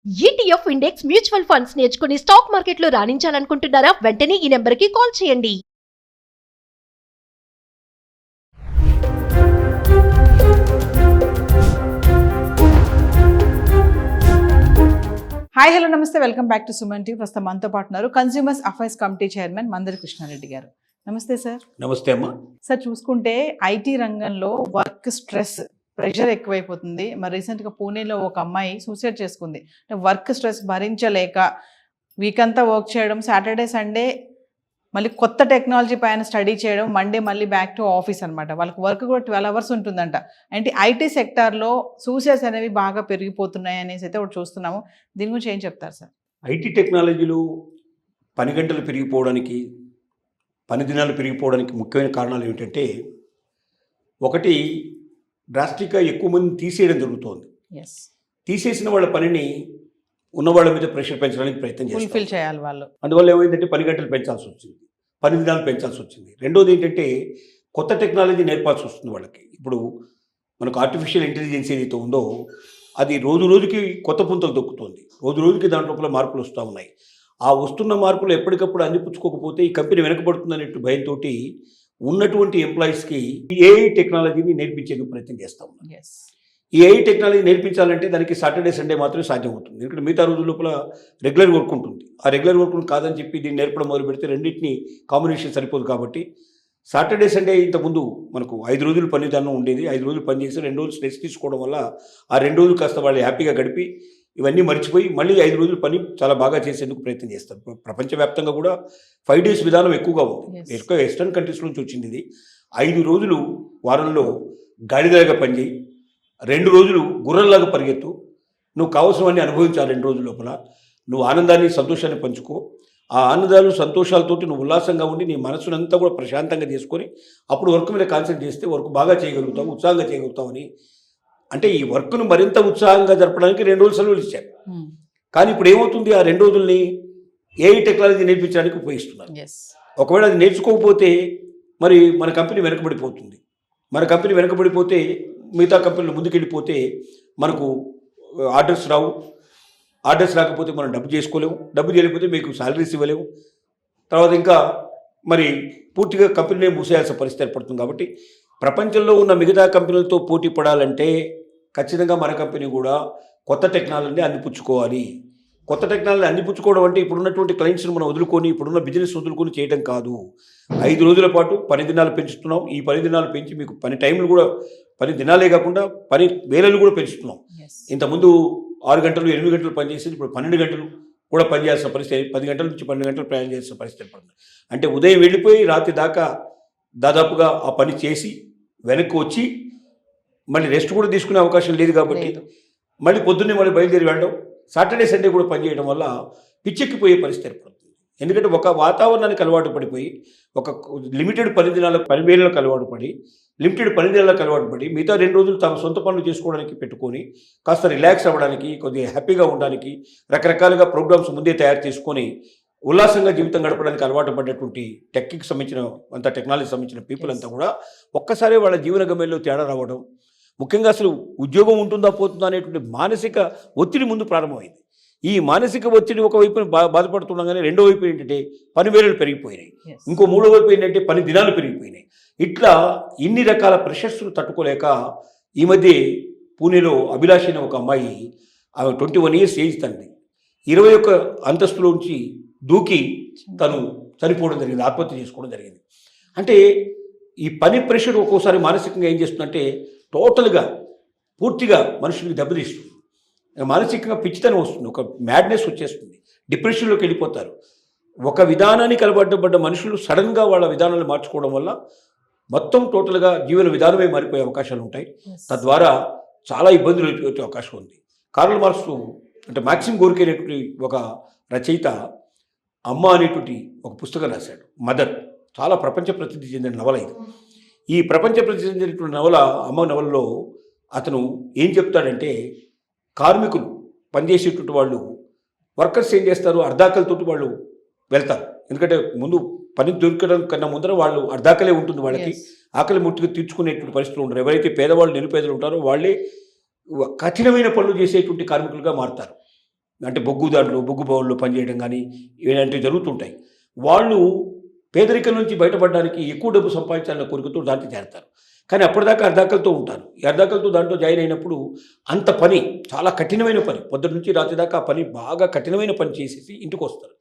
ETF index mutual funds నేర్చుకుని stock మార్కెట్లో రాణించాలనుకుంటున్నారా? వెంటనే ఈ నెంబర్కి కాల్ చేయండి. హాయ్ హలో నమస్తే, welcome back to Suman TV. ప్రస్తుతం మనతో పాటు ఉన్నారు consumers affairs committee chairman Mandari Krishna Reddy గారు. నమస్తే సార్. నమస్తే అమ్మా. సార్, చూసుకుంటే ఐటీ రంగంలో వర్క్ స్ట్రెస్, ప్రెషర్ ఎక్కువైపోతుంది. మరి రీసెంట్గా పూణేలో ఒక అమ్మాయి సూసైడ్ చేసుకుంది. వర్క్ స్ట్రెస్ భరించలేక వీక్ అంతా వర్క్ చేయడం, సాటర్డే సండే మళ్ళీ కొత్త టెక్నాలజీ పైన స్టడీ చేయడం, మండే మళ్ళీ బ్యాక్ టు ఆఫీస్ అనమాట. వాళ్ళకి వర్క్ కూడా 12 hours ఉంటుందంట. అంటే ఐటీ సెక్టార్లో సూసైడ్స్ అనేవి బాగా పెరిగిపోతున్నాయి అనేసి అయితే ఒకటి చూస్తున్నాము. దీని గురించి ఏం చెప్తారు సార్? ఐటీ టెక్నాలజీలు పని గంటలు పెరిగిపోవడానికి, పని దినాలు పెరిగిపోవడానికి ముఖ్యమైన కారణాలు ఏమిటంటే, ఒకటి డ్రాస్టిక్గా ఎక్కువ మందిని తీసేయడం జరుగుతోంది. తీసేసిన వాళ్ళ పనిని ఉన్న వాళ్ళ మీద ప్రెషర్ పెంచడానికి ప్రయత్నం ఫుల్ఫిల్ చేయాలి వాళ్ళు. అందువల్ల ఏమైందంటే పని గంటలు పెంచాల్సి వచ్చింది, పని దినాలు పెంచాల్సి వచ్చింది. రెండోది ఏంటంటే కొత్త టెక్నాలజీ నేర్పాల్సి వస్తుంది వాళ్ళకి. ఇప్పుడు మనకు ఆర్టిఫిషియల్ ఇంటెలిజెన్స్ ఏదైతే ఉందో అది రోజు రోజుకి కొత్త పుంతలు దొక్కుతుంది. రోజు రోజుకి దాంట్లో మార్పులు వస్తూ ఉన్నాయి. ఆ వస్తున్న మార్పులు ఎప్పటికప్పుడు అందిపుచ్చుకోకపోతే ఈ కంపెనీ వెనకబడుతుందనేట్టు భయంతో ఉన్నటువంటి ఎంప్లాయీస్కి ఏఐ టెక్నాలజీని నేర్పించేందుకు ప్రయత్నం చేస్తూ ఉన్నాం. ఈ ఏఐ టెక్నాలజీ నేర్పించాలంటే దానికి సాటర్డే సండే మాత్రమే సాధ్యం అవుతుంది. ఎందుకంటే మిగతా రోజుల లోపల రెగ్యులర్ వర్క్ ఉంటుంది. ఆ రెగ్యులర్ వర్క్ కాదని చెప్పి దీన్ని నేర్పడం మొదలు పెడితే రెండింటిని కాంబినేషన్ సరిపోదు. కాబట్టి సాటర్డే సండే ఇంతకుముందు మనకు 5 రోజులు పని విధానం ఉండేది. 5 రోజులు పని చేసి 2 రోజులు స్ట్రెస్ తీసుకోవడం వల్ల ఆ 2 రోజులు కాస్త వాళ్ళు హ్యాపీగా గడిపి ఇవన్నీ మర్చిపోయి మళ్ళీ 5 రోజులు పని చాలా బాగా చేసేందుకు ప్రయత్నం చేస్తారు. ప్రపంచవ్యాప్తంగా కూడా 5 days విధానం ఎక్కువగా ఉంది. ఎక్కువ వెస్టర్న్ కంట్రీస్ నుంచి వచ్చింది ఇది. 5 రోజులు వారంలో గాడిదలాగా పనిచేయి, 2 రోజులు గుర్రంలాగా పరిగెత్తు, నువ్వు కావాల్సినవన్నీ అనుభవించాలి. 2 రోజుల లోపల నువ్వు ఆనందాన్ని సంతోషాన్ని పంచుకో. ఆ ఆనందాలు సంతోషాలతోటి నువ్వు ఉల్లాసంగా ఉండి నీ మనసునంతా కూడా ప్రశాంతంగా చేసుకొని అప్పుడు వర్క్ మీద కాన్సన్ట్రేట్ చేస్తే వర్క్ బాగా చేయగలుగుతావు, ఉత్సాహంగా చేయగలుగుతావు అని. అంటే ఈ వర్క్ను మరింత ఉత్సాహంగా జరపడానికి 2 రోజులు సెలవులు ఇచ్చారు. కానీ ఇప్పుడు ఏమవుతుంది, ఆ 2 రోజుల్ని ఏఐ టెక్నాలజీ నేర్పించడానికి ఉపయోగిస్తున్నారు. ఒకవేళ అది నేర్చుకోకపోతే మరి మన కంపెనీ వెనకబడిపోతుంది. మన కంపెనీ వెనకబడిపోతే మిగతా కంపెనీలు ముందుకెళ్ళిపోతే మనకు ఆర్డర్స్ రావు. ఆర్డర్స్ రాకపోతే మనం డబ్బు చేసుకోలేము. డబ్బు చేయలేకపోతే మీకు శాలరీస్ ఇవ్వలేము. తర్వాత ఇంకా మరి పూర్తిగా కంపెనీనే మూసేయాల్సిన పరిస్థితి ఏర్పడుతుంది. కాబట్టి ప్రపంచంలో ఉన్న మిగతా కంపెనీలతో పోటీ పడాలంటే ఖచ్చితంగా మన కంపెనీ కూడా కొత్త టెక్నాలజీని అందిపుచ్చుకోవాలి. కొత్త టెక్నాలజీ అందిపుచ్చుకోవడం అంటే ఇప్పుడున్నటువంటి క్లయింట్స్ని మనం వదులుకొని, ఇప్పుడున్న బిజినెస్ వదులుకొని చేయడం కాదు. 5 రోజుల పాటు పని దినాలు పెంచుతున్నాం. ఈ పని దినాలు పెంచి మీకు పని టైంలు కూడా, పని దినాలే కాకుండా పని వేళలు కూడా పెంచుతున్నాం. ఇంతకుముందు 6 గంటలు 8 గంటలు పనిచేసేది ఇప్పుడు 12 గంటలు కూడా పనిచేయాల్సిన పరిస్థితి, 10 గంటల నుంచి 12 గంటలు ప్రయాణం చేయాల్సిన పరిస్థితి ఏర్పడుతుంది. అంటే ఉదయం వెళ్ళిపోయి రాత్రి దాకా దాదాపుగా ఆ పని చేసి వెనక్కి వచ్చి మళ్ళీ రెస్ట్ కూడా తీసుకునే అవకాశం లేదు. కాబట్టి మళ్ళీ పొద్దున్నే మళ్ళీ బయలుదేరి వెళ్ళడం, సాటర్డే సండే కూడా పనిచేయడం వల్ల పిచ్చెక్కిపోయే పరిస్థితి ఏర్పడుతుంది. ఎందుకంటే ఒక వాతావరణానికి అలవాటు పడిపోయి, ఒక లిమిటెడ్ పని వేళలకు అలవాటు పడి, లిమిటెడ్ పని దినాలకు అలవాటు పడి మిగతా 2 రోజులు తమ సొంత పనులు చేసుకోవడానికి పెట్టుకొని కాస్త రిలాక్స్ అవ్వడానికి, కొద్దిగా హ్యాపీగా ఉండడానికి రకరకాలుగా ప్రోగ్రామ్స్ ముందే తయారు చేసుకొని ఉల్లాసంగా జీవితం గడపడానికి అలవాటు పడ్డటువంటి టెక్కి సంబంధించిన అంత టెక్నాలజీ సంబంధించిన పీపుల్ అంతా కూడా ఒక్కసారి వాళ్ళ జీవన గమ్యంలో తేడా రావడం, ముఖ్యంగా అసలు ఉద్యోగం ఉంటుందా పోతుందా అనేటువంటి మానసిక ఒత్తిడి ముందు ప్రారంభమైంది. ఈ మానసిక ఒత్తిడి ఒకవైపు బాధపడుతుండగానే రెండో వైపు ఏంటంటే పని వేళలు పెరిగిపోయినాయి. ఇంకో మూడో వైపు ఏంటంటే పని దినాలు పెరిగిపోయినాయి. ఇట్లా ఇన్ని రకాల ప్రెషర్స్ను తట్టుకోలేక ఈ మధ్య పూణేలో అభిలాష్ అనే ఒక అమ్మాయి, ఆమె 21 years ఏజ్ తండ్రి, 21 అంతస్తులోంచి దూకి తను చనిపోవడం జరిగింది, ఆత్మహత్య చేసుకోవడం జరిగింది. అంటే ఈ పని ప్రెషర్ ఒక్కోసారి మానసికంగా ఏం చేస్తుందంటే టోటల్గా పూర్తిగా మనుషులకి దెబ్బతీస్తుంది. మానసికంగా పిచ్చితనం వస్తుంది, ఒక మ్యాడ్నెస్ వచ్చేస్తుంది, డిప్రెషన్లోకి వెళ్ళిపోతారు. ఒక విధానానికి అలవాటుపడ్డ మనుషులు సడన్గా వాళ్ళ విధానాలు మార్చుకోవడం వల్ల మొత్తం టోటల్గా జీవన విధానమే మారిపోయే అవకాశాలు ఉంటాయి. తద్వారా చాలా ఇబ్బందులు వచ్చే అవకాశం ఉంది. కార్ల్ మార్క్స్ అంటే మాక్సిమ్ గోర్కీ అనేటువంటి ఒక రచయిత అమ్మ అనేటువంటి ఒక పుస్తకం రాశాడు, మదర్. చాలా ప్రపంచ ప్రసిద్ధి చెందిన నవల ఇది. ఈ ప్రపంచ ప్రసిద్ధి చెందినటువంటి నవల, అమ్మ నవలలో అతను ఏం చెప్తాడంటే, కార్మికులు పనిచేసేటువంటి వాళ్ళు, వర్కర్స్ ఏం చేస్తారు, అర్ధాకలతోటి వాళ్ళు వెళ్తారు. ఎందుకంటే ముందు పని దొరకడం కన్నా ముందర వాళ్ళు అర్ధాకలే ఉంటుంది, వాళ్ళకి ఆకలి ముట్టుకు తీర్చుకునేటువంటి పరిస్థితులు ఉంటారు. ఎవరైతే పేదవాళ్ళు నిరుపేదలు ఉంటారో వాళ్ళే కఠినమైన పనులు చేసేటువంటి కార్మికులుగా మారుతారు. అంటే బొగ్గు బౌల్లో పనిచేయడం కానీ ఇలాంటివి జరుగుతుంటాయి. వాళ్ళు పేదరికం నుంచి బయటపడడానికి ఎక్కువ డబ్బు సంపాదించాలన్న కోరికతో దాంట్లో చేరతారు. కానీ అప్పటిదాకా అర్ధాకలతో ఉంటారు. ఈ అర్ధాకలతో దాంట్లో జాయిన్ అయినప్పుడు అంత పని చాలా కఠినమైన పని, పొద్దున్న నుంచి రాత్రి దాకా ఆ పని బాగా కఠినమైన పని చేసేసి ఇంటికి వస్తారు.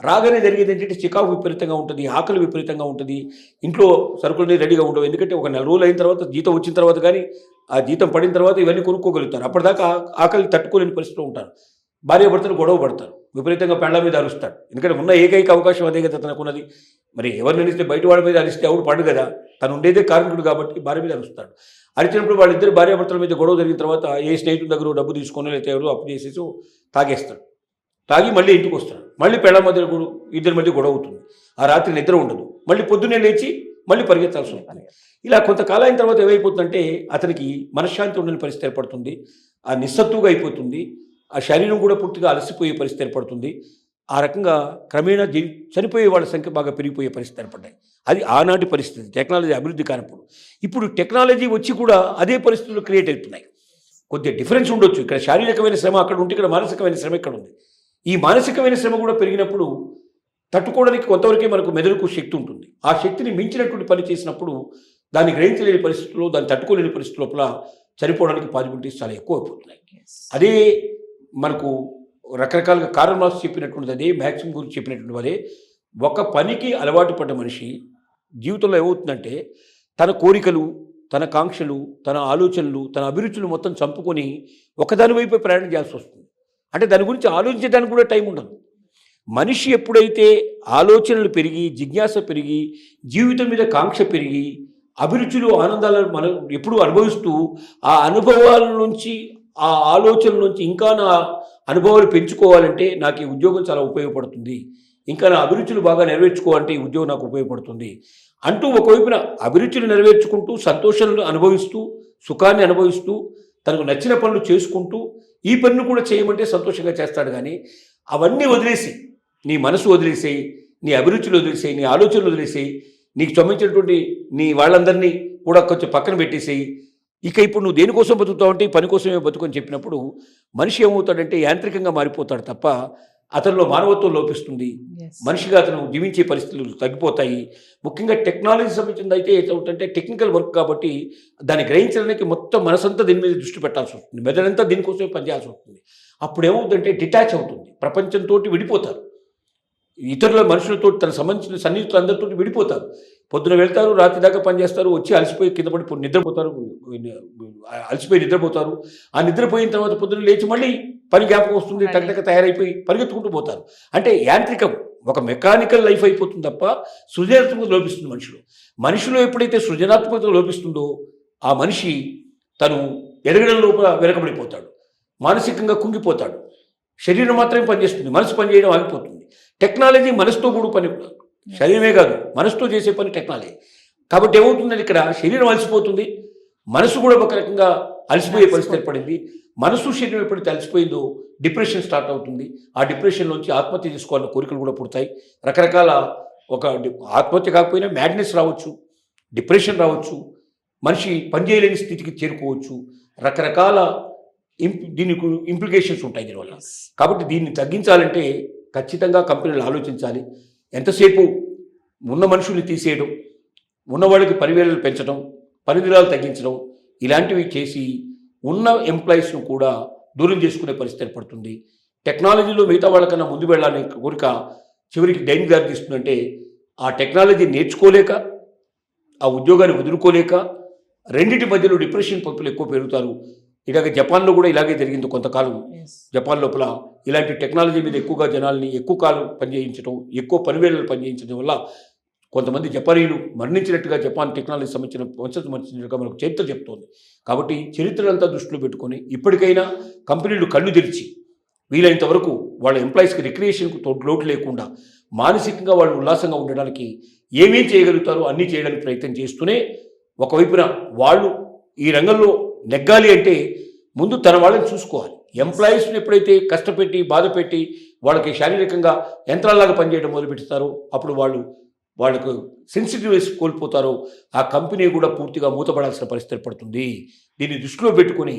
రాగానే జరిగేది ఏంటంటే చికాకు విపరీతంగా ఉంటుంది, ఆకలి విపరీతంగా ఉంటుంది, ఇంట్లో సరుకులన్నీ రెడీగా ఉండవు. ఎందుకంటే ఒక 4 రోజులు అయిన తర్వాత జీతం వచ్చిన తర్వాత కానీ ఆ జీతం పడిన తర్వాత ఇవన్నీ కొనుక్కోగలుగుతారు. అప్పటిదాకా ఆకలి తట్టుకోలేని పరిస్థితిలో ఉంటారు. భార్యాభర్తలు గొడవ పడతారు, విపరీతంగా పెళ్ళ మీద అరుస్తాడు. ఎందుకంటే ఉన్న ఏకైక అవకాశం అదే కదా తనకున్నది. మరి ఎవరిని అరిస్తే బయట వాడి మీద అరిస్తే ఎవడు పడు కదా, తను ఉండేదే కార్మికుడు కాబట్టి భార్య మీద అరుస్తాడు. అరిచినప్పుడు వాళ్ళిద్దరు భార్యాభర్తల మీద గొడవ జరిగిన తర్వాత ఏ స్నేహితుల దగ్గర డబ్బు తీసుకొని లేకపోతే ఎవరు అప్పు చేసేసి తాగేస్తాడు. తాగి మళ్ళీ ఇంటికి వస్తాడు. మళ్ళీ పెళ్ళ మధ్య ఇద్దరి మధ్య గొడవ అవుతుంది. ఆ రాత్రి నిద్ర ఉండదు. మళ్ళీ పొద్దున్నే లేచి మళ్ళీ పరిగెత్తాల్సి ఉంటుంది. ఇలా కొంతకాలం అయిన తర్వాత ఏమైపోతుందంటే అతనికి మనశ్శాంతి ఉండని పరిస్థితి ఏర్పడుతుంది. ఆ నిస్సత్తుగా అయిపోతుంది. ఆ శరీరం కూడా పూర్తిగా అలసిపోయే పరిస్థితి ఏర్పడుతుంది. ఆ రకంగా క్రమేణా చనిపోయే వాళ్ళ సంఖ్య బాగా పెరిగిపోయే పరిస్థితి ఏర్పడ్డాయి. అది ఆనాటి పరిస్థితి, టెక్నాలజీ అభివృద్ధి కానప్పుడు. ఇప్పుడు టెక్నాలజీ వచ్చి కూడా అదే పరిస్థితులు క్రియేట్ అవుతున్నాయి. కొద్దిగా డిఫరెన్స్ ఉండొచ్చు. ఇక్కడ శారీరకమైన శ్రమ అక్కడ ఉంటే ఇక్కడ మానసికమైన శ్రమ ఇక్కడ ఉంది. ఈ మానసికమైన శ్రమ కూడా పెరిగినప్పుడు తట్టుకోవడానికి కొంతవరకే మనకు మెదడుకు శక్తి ఉంటుంది. ఆ శక్తిని మించినటువంటి పని చేసినప్పుడు దాన్ని గ్రహించలేని పరిస్థితుల్లో, దాన్ని తట్టుకోలేని పరిస్థితి లోపల చనిపోవడానికి పాసిబిలిటీస్ చాలా ఎక్కువ అయిపోతున్నాయి. అదే మనకు రకరకాలుగా కారల్ మార్క్స్ చెప్పినటువంటిది అదే, మ్యాక్సిమ్ గురించి చెప్పినటువంటి అదే. ఒక పనికి అలవాటు పడ్డ మనిషి జీవితంలో ఏమవుతుందంటే తన కోరికలు, తన కాంక్షలు, తన ఆలోచనలు, తన అభిరుచులు మొత్తం చంపుకొని ఒకదాని వైపు ప్రయాణం చేయాల్సి వస్తుంది. అంటే దాని గురించి ఆలోచించడానికి కూడా టైం ఉండదు. మనిషి ఎప్పుడైతే ఆలోచనలు పెరిగి, జిజ్ఞాస పెరిగి, జీవితం మీద కాంక్ష పెరిగి, అభిరుచులు ఆనందాలను మనం ఎప్పుడూ అనుభవిస్తూ ఆ అనుభవాల నుంచి, ఆ ఆలోచనల నుంచి ఇంకా నా అనుభవాలు పెంచుకోవాలంటే నాకు ఈ ఉద్యోగం చాలా ఉపయోగపడుతుంది, ఇంకా నా అభిరుచులు బాగా నెరవేర్చుకోవాలంటే ఈ ఉద్యోగం నాకు ఉపయోగపడుతుంది అంటూ ఒకవైపున అభిరుచులు నెరవేర్చుకుంటూ, సంతోషాలను అనుభవిస్తూ, సుఖాన్ని అనుభవిస్తూ, తనకు నచ్చిన పనులు చేసుకుంటూ ఈ పనులు కూడా చేయమంటే సంతోషంగా చేస్తాడు. కానీ అవన్నీ వదిలేసి, నీ మనసు వదిలేసేయి, నీ అభిరుచులు వదిలేసేయి, నీ ఆలోచనలు వదిలేసేయి, నీకు సంబంధించినటువంటి నీ వాళ్ళందరినీ కూడా కొంచెం పక్కన పెట్టేసేయి, ఇక ఇప్పుడు నువ్వు దేనికోసం బతుకుతావు అంటే పని కోసమే బతుకని చెప్పినప్పుడు మనిషి ఏమవుతాడంటే యాంత్రికంగా మారిపోతాడు తప్ప అతనిలో మానవత్వం లోపిస్తుంది. మనిషిగా అతను జీవించే పరిస్థితులు తగ్గిపోతాయి. ముఖ్యంగా టెక్నాలజీ సంబంధించింది అయితే ఏమవుతుందంటే టెక్నికల్ వర్క్ కాబట్టి దాన్ని గ్రహించడానికి మొత్తం మనసంతా దీని మీద దృష్టి పెట్టాల్సి వస్తుంది, మెదడంతా దీనికోసమే పనిచేయాల్సి వస్తుంది. అప్పుడు ఏమవుతుందంటే డిటాచ్ అవుతుంది, ప్రపంచంతో విడిపోతారు, ఇతరుల మనుషులతో తన సంబంధించిన సన్నిహితులు అందరితో విడిపోతారు. పొద్దున వెళ్తారు, రాత్రి దాకా పనిచేస్తారు, వచ్చి అలసిపోయి కింద పడి నిద్రపోతారు, అలసిపోయి నిద్రపోతారు. ఆ నిద్రపోయిన తర్వాత పొద్దున లేచి మళ్ళీ పని జ్ఞాపకం వస్తుంది, టగటక తయారైపోయి పరిగెత్తుకుంటూ పోతారు. అంటే యాంత్రికం, ఒక మెకానికల్ లైఫ్ అయిపోతుంది తప్ప సృజనాత్మకత లోపిస్తుంది మనిషిలో. మనిషిలో ఎప్పుడైతే సృజనాత్మకత లోపిస్తుందో ఆ మనిషి తను ఎదగడం లోపల వెనకబడిపోతాడు, మానసికంగా కుంగిపోతాడు. శరీరం మాత్రమే పనిచేస్తుంది, మనసు పనిచేయడం ఆగిపోతుంది. టెక్నాలజీ మనసుతో కూడా పని, శరీరమే కాదు మనసుతో చేసే పని టెక్నాలజీ. కాబట్టి ఏమవుతుందంటే ఇక్కడ శరీరం అలసిపోతుంది, మనసు కూడా ఒక రకంగా అలసిపోయే పరిస్థితి ఏర్పడింది. మనసు శరీరం ఎప్పుడైతే అలసిపోయిందో డిప్రెషన్ స్టార్ట్ అవుతుంది. ఆ డిప్రెషన్లోంచి ఆత్మహత్య చేసుకోవాలన్న కోరికలు కూడా పుడతాయి. రకరకాల ఒక ఆత్మహత్య కాకపోయినా మ్యాడ్నెస్ రావచ్చు, డిప్రెషన్ రావచ్చు, మనిషి పనిచేయలేని స్థితికి చేరుకోవచ్చు. రకరకాల దీనికి ఇంప్లికేషన్స్ ఉంటాయి దీనివల్ల. కాబట్టి దీన్ని తగ్గించాలంటే ఖచ్చితంగా కంపెనీలు ఆలోచించాలి. ఎంతసేపు ఉన్న మనుషుల్ని తీసేయడం, ఉన్నవాళ్ళకి పనివేళలు పెంచడం, పని దినాలు తగ్గించడం, ఇలాంటివి చేసి ఉన్న ఎంప్లాయీస్ను కూడా దూరం చేసుకునే పరిస్థితి ఏర్పడుతుంది. టెక్నాలజీలో మిగతా వాళ్ళకన్నా ముందు వెళ్ళాలని కోరిక చివరికి దేనికి దారి తీస్తుందంటే ఆ టెక్నాలజీ నేర్చుకోలేక, ఆ ఉద్యోగాన్ని వదులుకోలేక రెండింటి మధ్యలో డిప్రెషన్ పీపుల్ ఎక్కువ పెరుగుతారు. ఇలాగే జపాన్లో కూడా ఇలాగే జరిగింది కొంతకాలం. జపాన్ లోపల ఇలాంటి టెక్నాలజీ మీద ఎక్కువగా జనాల్ని ఎక్కువ కాలం పనిచేయించడం, ఎక్కువ పనివేళలు పనిచేయించడం వల్ల కొంతమంది జపానీయులు మరణించినట్టుగా జపాన్ టెక్నాలజీ సంబంధించిన వంశం మరణించినట్టుగా మనకు చరిత్ర చెప్తోంది. కాబట్టి చరిత్రలంతా దృష్టిలో పెట్టుకొని ఇప్పటికైనా కంపెనీలు కళ్ళు తెరిచి వీలైనంత వరకు వాళ్ళ ఎంప్లాయీస్కి రిక్రియేషన్కు లోటు లేకుండా మానసికంగా వాళ్ళు ఉల్లాసంగా ఉండడానికి ఏమేం చేయగలుగుతారో అన్నీ చేయడానికి ప్రయత్నం చేస్తూనే ఒకవైపున వాళ్ళు ఈ రంగంలో నెగ్గాలి అంటే ముందు తన వాళ్ళని చూసుకోవాలి. ఎంప్లాయీస్ని ఎప్పుడైతే కష్టపెట్టి బాధపెట్టి వాళ్ళకి శారీరకంగా యంత్రాల్లాగా పనిచేయడం మొదలుపెడతారో అప్పుడు వాళ్ళకు సెన్సిటివ్నెస్ కోల్పోతారో ఆ కంపెనీ కూడా పూర్తిగా మూతపడాల్సిన పరిస్థితి పడుతుంది. దీన్ని దృష్టిలో పెట్టుకొని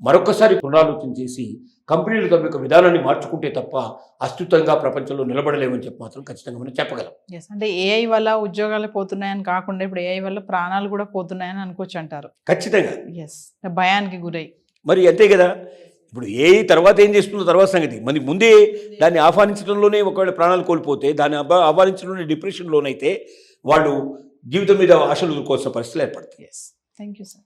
మరొకసారి పునరాలోచన చేసి కంపెనీలు తమ యొక్క విధానాన్ని మార్చుకుంటే తప్ప అస్తిత్వంగా ప్రపంచంలో నిలబడలేమని చెప్పి మాత్రం ఖచ్చితంగా మనం చెప్పగలం. ఎస్, అంటే ఏఐ వల్ల ఉద్యోగాలు పోతున్నాయని కాకుండా ఇప్పుడు ఏఐ వల్ల ప్రాణాలు కూడా పోతున్నాయని అనుకోవచ్చు అంటారు. ఖచ్చితంగా. ఎస్, భయానికి గురై. మరి అంతే కదా. ఇప్పుడు ఏ తర్వాత ఏం చేస్తుందో తర్వాత సంగతి. మరి ముందే దాన్ని ఆహ్వానించడంలోనే ఒకవేళ ప్రాణాలు కోల్పోతే, దాన్ని ఆహ్వానించడంలోనే డిప్రెషన్ లోనైతే వాళ్ళు జీవితం మీద ఆశలు కోల్సిన పరిస్థితులు ఏర్పడతాయి. Yes, thank you sir.